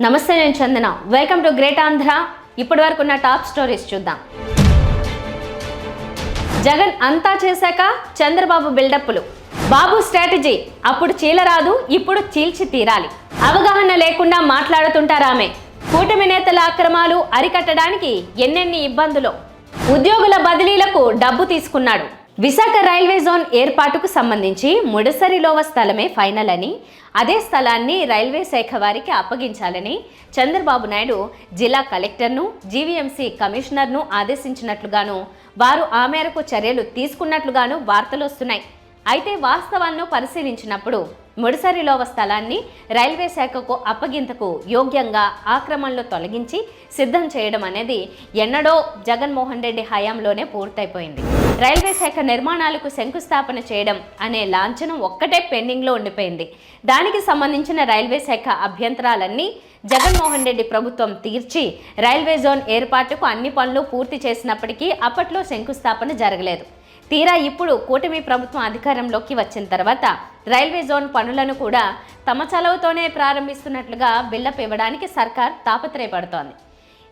నమస్తే, నేను Chandana. Welcome to great Andhra. ఇప్పటి వరకు ఉన్న టాప్ స్టోరీస్ చూద్దాం. జగన్ అంతా చేశాక చంద్రబాబు బిల్డప్లు. బాబు స్ట్రాటజీ అప్పుడు చీలరాదు, ఇప్పుడు చీల్చి తీరాలి. అవగాహన లేకుండా మాట్లాడుతుంటారామె. కూటమి నేతల అక్రమాలు అరికట్టడానికి ఎన్నెన్ని ఇబ్బందులు. ఉద్యోగుల బదిలీలకు డబ్బు తీసుకున్నాడు. విశాఖ రైల్వే జోన్ ఏర్పాటుకు సంబంధించి ముడసరిలోవ స్థలమే ఫైనల్ అని, అదే స్థలాన్ని రైల్వే శాఖ వారికి అప్పగించాలని చంద్రబాబు నాయుడు జిల్లా కలెక్టర్ను, జీవీఎంసీ కమిషనర్ను ఆదేశించినట్లుగాను, వారు ఆ మేరకు చర్యలు తీసుకున్నట్లుగాను వార్తలు వస్తున్నాయి. అయితే వాస్తవాలను పరిశీలించినప్పుడు ముడసరిలోవ స్థలాన్ని రైల్వే శాఖకు అప్పగింతకు యోగ్యంగా ఆక్రమణలు తొలగించి సిద్ధం చేయడం అనేది ఎన్నడో జగన్మోహన్ రెడ్డి హయాంలోనే పూర్తయిపోయింది. రైల్వే శాఖ నిర్మాణాలకు శంకుస్థాపన చేయడం అనే లాంఛనం ఒక్కటే పెండింగ్లో ఉండిపోయింది. దానికి సంబంధించిన రైల్వే శాఖ అభ్యంతరాలన్నీ జగన్మోహన్ రెడ్డి ప్రభుత్వం తీర్చి రైల్వే జోన్ ఏర్పాటుకు అన్ని పనులు పూర్తి చేసినప్పటికీ అప్పట్లో శంకుస్థాపన జరగలేదు. తీరా ఇప్పుడు కూటమి ప్రభుత్వం అధికారంలోకి వచ్చిన తర్వాత రైల్వే జోన్ పనులను కూడా తమ చలవుతోనే ప్రారంభిస్తున్నట్లుగా బిల్డప్ ఇవ్వడానికి సర్కార్ తాపత్రయపడుతోంది.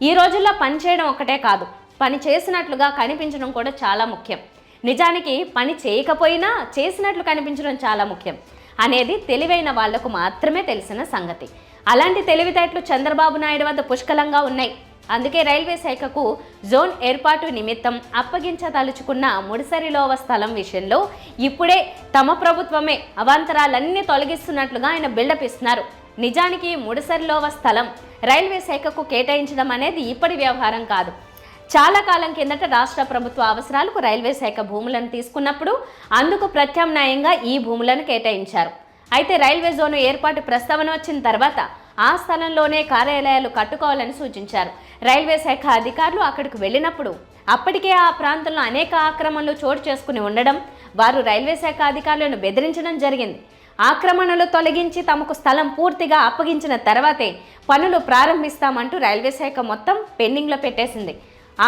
ఈ రోజుల్లో పని చేయడం ఒకటే కాదు, పని చేసినట్లుగా కనిపించడం కూడా చాలా ముఖ్యం. నిజానికి పని చేయకపోయినా చేసినట్లు కనిపించడం చాలా ముఖ్యం అనేది తెలివైన వాళ్లకు మాత్రమే తెలిసిన సంగతి. అలాంటి తెలివితేటలు చంద్రబాబు నాయుడు వద్ద పుష్కలంగా ఉన్నాయి. అందుకే రైల్వే శాఖకు జోన్ ఏర్పాటు నిమిత్తం అప్పగించదలుచుకున్న ముడసరిలోవ స్థలం విషయంలో ఇప్పుడే తమ ప్రభుత్వమే అవాంతరాలన్నీ తొలగిస్తున్నట్లుగా ఆయన బిల్డప్ ఇస్తున్నారు. నిజానికి ముడసరిలోవ స్థలం రైల్వే శాఖకు కేటాయించడం అనేది ఇప్పటి వ్యవహారం కాదు. చాలా కాలం కిందట రాష్ట్ర ప్రభుత్వ అవసరాలకు రైల్వే శాఖ భూములను తీసుకున్నప్పుడు అందుకు ప్రత్యామ్నాయంగా ఈ భూములను కేటాయించారు. అయితే రైల్వే జోను ఏర్పాటు ప్రస్తావన వచ్చిన తర్వాత ఆ స్థలంలోనే కార్యాలయాలు కట్టుకోవాలని సూచించారు. రైల్వే శాఖ అధికారులు అక్కడికి వెళ్ళినప్పుడు అప్పటికే ఆ ప్రాంతంలో అనేక ఆక్రమణలు చోటు చేసుకుని ఉండడం, వారు రైల్వే శాఖ అధికారులను బెదిరించడం జరిగింది. ఆక్రమణలు తొలగించి తమకు స్థలం పూర్తిగా అప్పగించిన తర్వాతే పనులు ప్రారంభిస్తామంటూ రైల్వే శాఖ మొత్తం పెండింగ్లో పెట్టేసింది.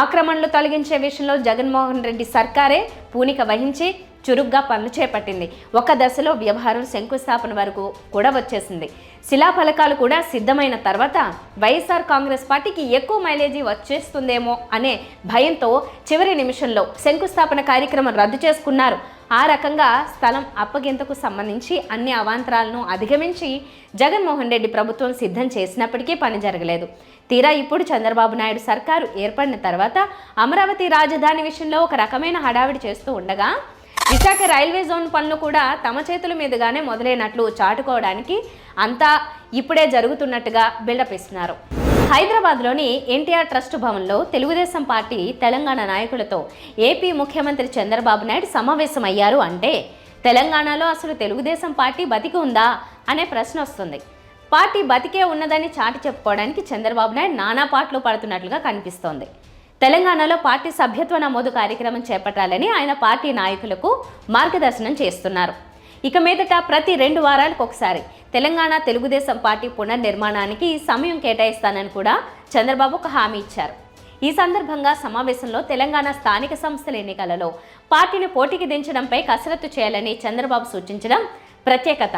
ఆక్రమణలు తొలగించే విషయంలో జగన్మోహన్ రెడ్డి సర్కారే పూనిక వహించి చురుగ్గా పనులు చేపట్టింది. ఒక దశలో వ్యవహారం శంకుస్థాపన వరకు కూడా వచ్చేసింది. శిలాఫలకాలు కూడా సిద్ధమైన తర్వాత వైఎస్ఆర్ కాంగ్రెస్ పార్టీకి ఎక్కువ మైలేజీ వచ్చేస్తుందేమో అనే భయంతో చివరి నిమిషంలో శంకుస్థాపన కార్యక్రమం రద్దు చేసుకున్నారు. ఆ రకంగా స్థలం అప్పగింతకు సంబంధించి అన్ని అవాంతరాలను అధిగమించి జగన్మోహన్ రెడ్డి ప్రభుత్వం సిద్ధం చేసినప్పటికీ పని జరగలేదు. తీరా ఇప్పుడు చంద్రబాబు నాయుడు సర్కారు ఏర్పడిన తర్వాత అమరావతి రాజధాని విషయంలో ఒక రకమైన హడావిడి చేస్తూ ఉండగా విశాఖ రైల్వే జోన్ పనులు కూడా తమ చేతుల మీదుగానే మొదలైనట్లు చాటుకోవడానికి అంతా ఇప్పుడే జరుగుతున్నట్టుగా బిల్డప్ ఇస్తున్నారు. హైదరాబాద్లోని ఎన్టీఆర్ ట్రస్ట్ భవన్లో తెలుగుదేశం పార్టీ తెలంగాణ నాయకులతో ఏపీ ముఖ్యమంత్రి చంద్రబాబు నాయుడు సమావేశమయ్యారు అంటే తెలంగాణలో అసలు తెలుగుదేశం పార్టీ బతికి ఉందా అనే ప్రశ్న వస్తుంది. పార్టీ బతికే ఉన్నదని చాటి చెప్పుకోవడానికి చంద్రబాబు నాయుడు నానా పాటలు పడుతున్నట్లుగా కనిపిస్తోంది. తెలంగాణలో పార్టీ సభ్యత్వ నమోదు కార్యక్రమం చేపట్టాలని ఆయన పార్టీ నాయకులకు మార్గదర్శనం చేస్తున్నారు. ఇక మీదట ప్రతి 2 వారాలకు ఒకసారి తెలంగాణ తెలుగుదేశం పార్టీ పునర్నిర్మాణానికి సమయం కేటాయిస్తానని కూడా చంద్రబాబు ఒక హామీ ఇచ్చారు. ఈ సందర్భంగా సమావేశంలో తెలంగాణ స్థానిక సంస్థల ఎన్నికలలో పార్టీని పోటీకి దించడంపై కసరత్తు చేయాలని చంద్రబాబు సూచించడం ప్రత్యేకత.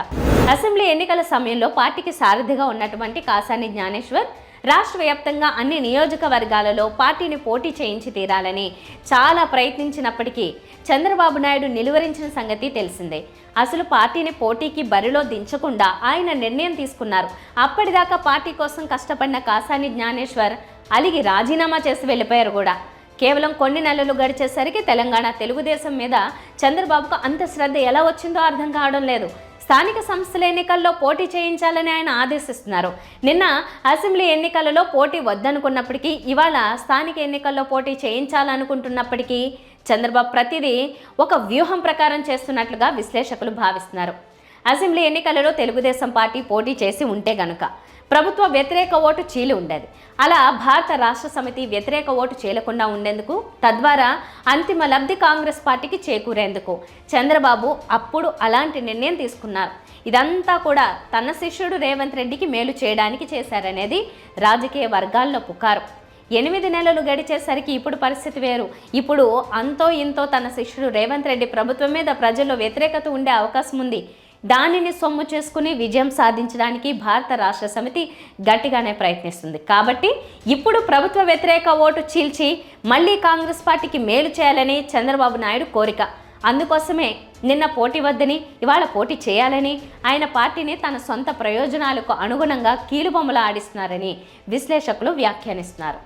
అసెంబ్లీ ఎన్నికల సమయంలో పార్టీకి సారథిగా ఉన్నటువంటి కాసాని జ్ఞానేశ్వర్ రాష్ట్ర వ్యాప్తంగా అన్ని నియోజకవర్గాలలో పార్టీని పోటీ చేయించి తీరాలని చాలా ప్రయత్నించినప్పటికీ చంద్రబాబు నాయుడు నిలువరించిన సంగతి తెలిసిందే. అసలు పార్టీని పోటీకి బరిలో దించకుండా ఆయన నిర్ణయం తీసుకున్నారు. అప్పటిదాకా పార్టీ కోసం కష్టపడిన కాసాని జ్ఞానేశ్వర్ అలిగి రాజీనామా చేసి వెళ్ళిపోయారు కూడా. కేవలం కొన్ని నెలలు గడిచేసరికి తెలంగాణ తెలుగుదేశం మీద చంద్రబాబుకు అంత శ్రద్ధ ఎలా వచ్చిందో అర్థం కావడం లేదు. స్థానిక సంస్థల ఎన్నికల్లో పోటీ చేయించాలని ఆయన ఆదేశిస్తున్నారు. నిన్న అసెంబ్లీ ఎన్నికలలో పోటీ వద్దనుకున్నప్పటికీ ఇవాళ స్థానిక ఎన్నికల్లో పోటీ చేయించాలనుకుంటున్నప్పటికీ చంద్రబాబు ప్రతిదీ ఒక వ్యూహం ప్రకారం చేస్తున్నట్లుగా విశ్లేషకులు భావిస్తున్నారు. అసెంబ్లీ ఎన్నికలలో తెలుగుదేశం పార్టీ పోటీ చేసి ఉంటే గనుక ప్రభుత్వ వ్యతిరేక ఓటు చీలి ఉండేది. అలా భారత రాష్ట్ర సమితి వ్యతిరేక ఓటు చీలకుండా ఉండేందుకు, తద్వారా అంతిమ లబ్ధి కాంగ్రెస్ పార్టీకి చేకూరేందుకు చంద్రబాబు అప్పుడు అలాంటి నిర్ణయం తీసుకున్నారు. ఇదంతా కూడా తన శిష్యుడు రేవంత్ రెడ్డికి మేలు చేయడానికి చేశారనేది రాజకీయ వర్గాల్లో పుకారు. 8 నెలలు గడిచేసరికి ఇప్పుడు పరిస్థితి వేరు. ఇప్పుడు అంతో ఇంతో తన శిష్యుడు రేవంత్ రెడ్డి ప్రభుత్వం మీద ప్రజల్లో వ్యతిరేకత ఉండే అవకాశం ఉంది. దానిని సొమ్ము చేసుకుని విజయం సాధించడానికి భారత రాష్ట్ర సమితి గట్టిగానే ప్రయత్నిస్తుంది. కాబట్టి ఇప్పుడు ప్రభుత్వ వ్యతిరేక ఓటు చీల్చి మళ్ళీ కాంగ్రెస్ పార్టీకి మేలు చేయాలని చంద్రబాబు నాయుడు కోరిక. అందుకోసమే నిన్న పోటీ వద్దని ఇవాళ పోటీ చేయాలని ఆయన పార్టీని తన సొంత ప్రయోజనాలకు అనుగుణంగా కీలుబొమ్మలా ఆడిస్తున్నారని విశ్లేషకులు వ్యాఖ్యానిస్తున్నారు.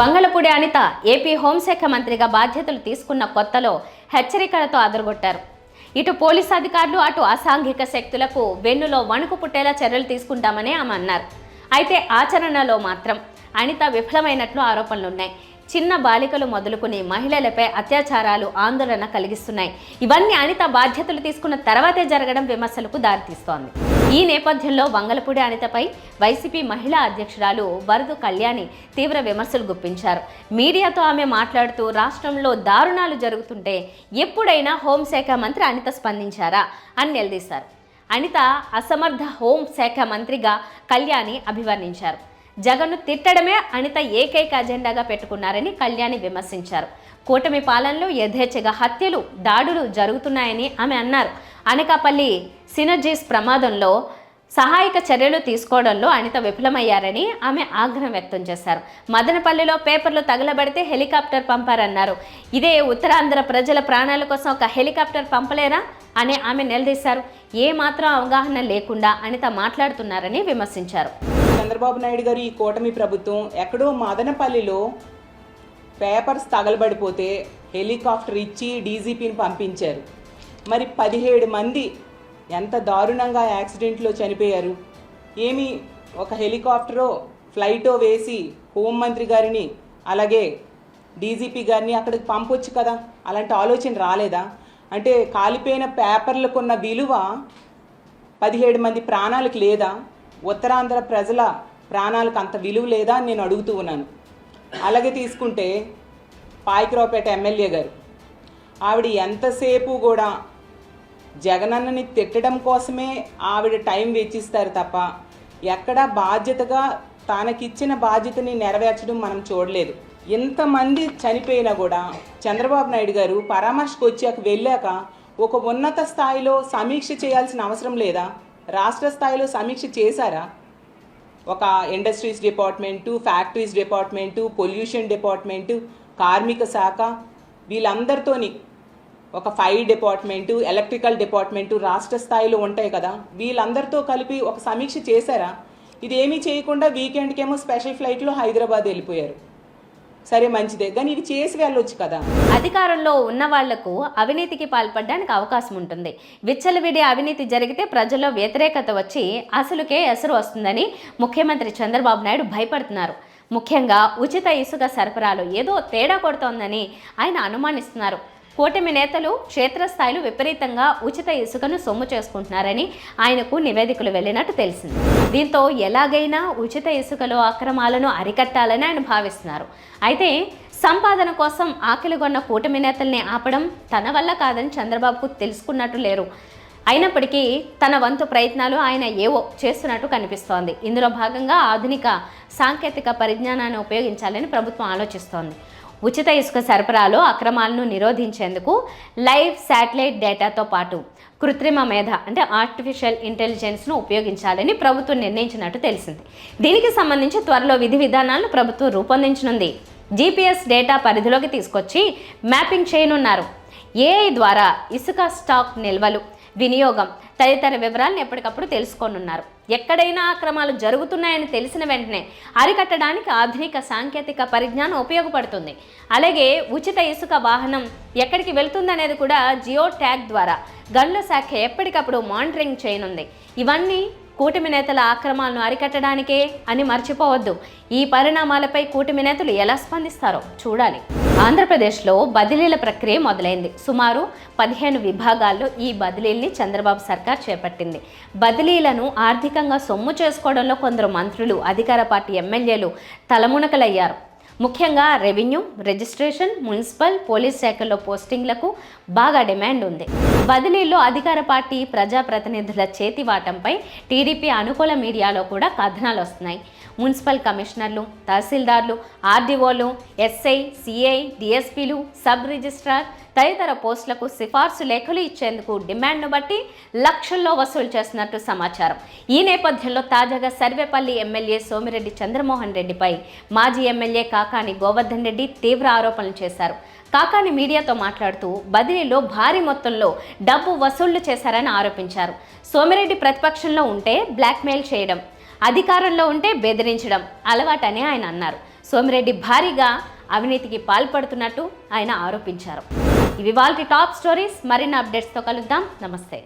వంగలపూడి అనిత ఏపీ హోంశాఖ మంత్రిగా బాధ్యతలు తీసుకున్న కొత్తలో హెచ్చరికలతో అదరగొట్టారు. ఇటు పోలీసు అధికారులు అటు అసాంఘిక శక్తులకు వెన్నులో వణుకు పుట్టేలా చర్యలు తీసుకుంటామని ఆమె అన్నారు. అయితే ఆచరణలో మాత్రం అనిత విఫలమైనట్లు ఆరోపణలున్నాయి. చిన్న బాలికలు మొదలుకుని మహిళలపై అత్యాచారాలు ఆందోళన కలిగిస్తున్నాయి. ఇవన్నీ అనిత బాధ్యతలు తీసుకున్న తర్వాతే జరగడం విమర్శలకు దారితీస్తోంది. ఈ నేపథ్యంలో వంగలపూడి అనితపై వైసీపీ మహిళా అధ్యక్షురాలు వరదు కళ్యాణి తీవ్ర విమర్శలు గుప్పించారు. మీడియాతో ఆమె మాట్లాడుతూ రాష్ట్రంలో దారుణాలు జరుగుతుంటే ఎప్పుడైనా హోంశాఖ మంత్రి అనిత స్పందించారా అని నిలదీశారు. అనిత అసమర్థ హోంశాఖ మంత్రిగా కళ్యాణి అభివర్ణించారు. జగన్ను తిట్టడమే అనిత ఏకైక అజెండాగా పెట్టుకున్నారని కళ్యాణి విమర్శించారు. కూటమి పాలనలో యథేచ్ఛగా హత్యలు, దాడులు జరుగుతున్నాయని ఆమె అన్నారు. అనకాపల్లి సినర్జీస్ ప్రమాదంలో సహాయక చర్యలు తీసుకోవడంలో అనిత విఫలమయ్యారని ఆమె ఆగ్రహం వ్యక్తం చేశారు. మదనపల్లిలో పేపర్లు తగలబడితే హెలికాప్టర్ పంపారన్నారు. ఇదే ఉత్తరాంధ్ర ప్రజల ప్రాణాల కోసం ఒక హెలికాప్టర్ పంపలేరా అని ఆమె నిలదీశారు. ఏమాత్రం అవగాహన లేకుండా అనిత మాట్లాడుతున్నారని విమర్శించారు. చంద్రబాబు నాయుడు గారు ఈ కూటమి ప్రభుత్వం ఎక్కడో మదనపల్లిలో పేపర్స్ తగలబడిపోతే హెలికాప్టర్ ఇచ్చి డీజీపీని పంపించారు. మరి 17 మంది ఎంత దారుణంగా యాక్సిడెంట్లో చనిపోయారు. ఏమి ఒక హెలికాప్టరో ఫ్లైటో వేసి హోంమంత్రి గారిని అలాగే డీజీపీ గారిని అక్కడికి పంపొచ్చు కదా, అలాంటి ఆలోచన రాలేదా? అంటే కాలిపోయిన పేపర్లకున్న విలువ 17 మంది ప్రాణాలకు లేదా? ఉత్తరాంధ్ర ప్రజల ప్రాణాలకు అంత విలువ లేదా అని నేను అడుగుతూ ఉన్నాను. అలాగే తీసుకుంటే పాయకరావుపేట ఎమ్మెల్యే గారు, ఆవిడ ఎంతసేపు కూడా జగనన్నని తిట్టడం కోసమే ఆవిడ టైం వెచ్చిస్తారు తప్ప ఎక్కడా బాధ్యతగా తనకిచ్చిన బాధ్యతని నెరవేర్చడం మనం చూడలేదు. ఎంతమంది చనిపోయినా కూడా చంద్రబాబు నాయుడు గారు పరామర్శకు వెళ్ళాక ఒక ఉన్నత స్థాయిలో సమీక్ష చేయాల్సిన అవసరం లేదా? రాష్ట్ర స్థాయిలో సమీక్ష చేశారా? ఒక industries department, factories department, pollution department, కార్మిక శాఖ వీళ్ళందరితోని ఒక ఫైర్ డిపార్ట్మెంటు, ఎలక్ట్రికల్ డిపార్ట్మెంటు రాష్ట్ర స్థాయిలో ఉంటాయి కదా, వీళ్ళందరితో కలిపి ఒక సమీక్ష చేశారా? ఇదేమీ చేయకుండా వీకెండ్కేమో స్పెషల్ ఫ్లైట్లో హైదరాబాద్ వెళ్ళిపోయారు. సరే మంచిదే, కానీ ఇవి చేసి వెళ్ళొచ్చు కదా. అధికారంలో ఉన్న వాళ్లకు అవినీతికి పాల్పడడానికి అవకాశం ఉంటుంది. విచ్చలవిడి అవినీతి జరిగితే ప్రజల్లో వ్యతిరేకత వచ్చి అసలుకే ఎసరు వస్తుందని ముఖ్యమంత్రి చంద్రబాబు నాయుడు భయపడుతున్నారు. ముఖ్యంగా ఉచిత ఇసుక సరఫరాలో ఏదో తేడా కొడుతోందని ఆయన అనుమానిస్తున్నారు. కూటమి నేతలు క్షేత్రస్థాయిలో విపరీతంగా ఉచిత ఇసుకను సొమ్ము చేసుకుంటున్నారని ఆయనకు నివేదికలు వెళ్ళినట్టు తెలిసింది. దీంతో ఎలాగైనా ఉచిత ఇసుకలో అక్రమాలను అరికట్టాలని ఆయన భావిస్తున్నారు. అయితే సంపాదన కోసం ఆకలిగొన్న కూటమి నేతల్ని ఆపడం తన వల్ల కాదని చంద్రబాబుకు తెలుసుకున్నట్టు లేరు. అయినప్పటికీ తన వంతు ప్రయత్నాలు ఆయన ఏవో చేస్తున్నట్టు కనిపిస్తోంది. ఇందులో భాగంగా ఆధునిక సాంకేతిక పరిజ్ఞానాన్ని ఉపయోగించాలని ప్రభుత్వం ఆలోచిస్తోంది. ఉచిత ఇసుక సరఫరాలో అక్రమాలను నిరోధించేందుకు లైవ్ శాటిలైట్ డేటాతో పాటు కృత్రిమ మేధ అంటే ఆర్టిఫిషియల్ ఇంటెలిజెన్స్ను ఉపయోగించాలని ప్రభుత్వం నిర్ణయించినట్టు తెలిసింది. దీనికి సంబంధించి త్వరలో విధి విధానాలను ప్రభుత్వం రూపొందించనుంది. జీపీఎస్ డేటా పరిధిలోకి తీసుకొచ్చి మ్యాపింగ్ చేయనున్నారు. ఏఐ ద్వారా ఇసుక స్టాక్ నిల్వలు, వినియోగం తదితర వివరాలను ఎప్పటికప్పుడు తెలుసుకోనున్నారు. ఎక్కడైనా అక్రమాలు జరుగుతున్నాయని తెలిసిన వెంటనే అరికట్టడానికి ఆధునిక సాంకేతిక పరిజ్ఞానం ఉపయోగపడుతుంది. అలాగే ఉచిత ఇసుక వాహనం ఎక్కడికి వెళ్తుందనేది కూడా జియో ట్యాగ్ ద్వారా గనుల శాఖ ఎప్పటికప్పుడు మానిటరింగ్ చేయనుంది. ఇవన్నీ కూటమి నేతల ఆక్రమాలను అరికట్టడానికే అని మర్చిపోవద్దు. ఈ పరిణామాలపై కూటమి నేతలు ఎలా స్పందిస్తారో చూడాలి. ఆంధ్రప్రదేశ్లో బదిలీల ప్రక్రియ మొదలైంది. సుమారు 15 విభాగాల్లో ఈ బదిలీల్ని చంద్రబాబు సర్కార్ చేపట్టింది. బదిలీలను ఆర్థికంగా సొమ్ము చేసుకోవడంలో కొందరు మంత్రులు, అధికార పార్టీ ఎమ్మెల్యేలు తలమునకలయ్యారు. ముఖ్యంగా రెవెన్యూ, రిజిస్ట్రేషన్, మున్సిపల్, పోలీస్ శాఖల్లో పోస్టింగ్లకు బాగా డిమాండ్ ఉంది. బదిలీలో అధికార పార్టీ ప్రజాప్రతినిధుల చేతివాటంపై టీడీపీ అనుకూల మీడియాలో కూడా కథనాలు వస్తున్నాయి. మున్సిపల్ కమిషనర్లు, తహసీల్దార్లు, ఆర్డీఓలు, ఎస్ఐ, సిఐ, డిఎస్పీలు, సబ్ రిజిస్ట్రార్ తదితర పోస్టులకు సిఫార్సు లేఖలు ఇచ్చేందుకు డిమాండ్ను బట్టి లక్షల్లో వసూలు చేస్తున్నట్టు సమాచారం. ఈ నేపథ్యంలో తాజాగా సర్వేపల్లి ఎమ్మెల్యే సోమిరెడ్డి చంద్రమోహన్ రెడ్డిపై మాజీ ఎమ్మెల్యే కాకాని గోవర్ధన్ రెడ్డి తీవ్ర ఆరోపణలు చేశారు. కాకాని మీడియాతో మాట్లాడుతూ బదిలీలో భారీ మొత్తంలో డబ్బు వసూళ్లు చేశారని ఆరోపించారు. సోమిరెడ్డి ప్రతిపక్షంలో ఉంటే బ్లాక్మెయిల్ చేయడం, అధికారంలో ఉంటే బెదిరించడం అలవాటని ఆయన అన్నారు. సోమిరెడ్డి భారీగా అవినీతికి పాల్పడుతున్నట్టు ఆయన ఆరోపించారు. ఇవి వాళ్ళ టాప్ స్టోరీస్. మరిన్ని అప్డేట్స్తో కలుద్దాం. నమస్తే.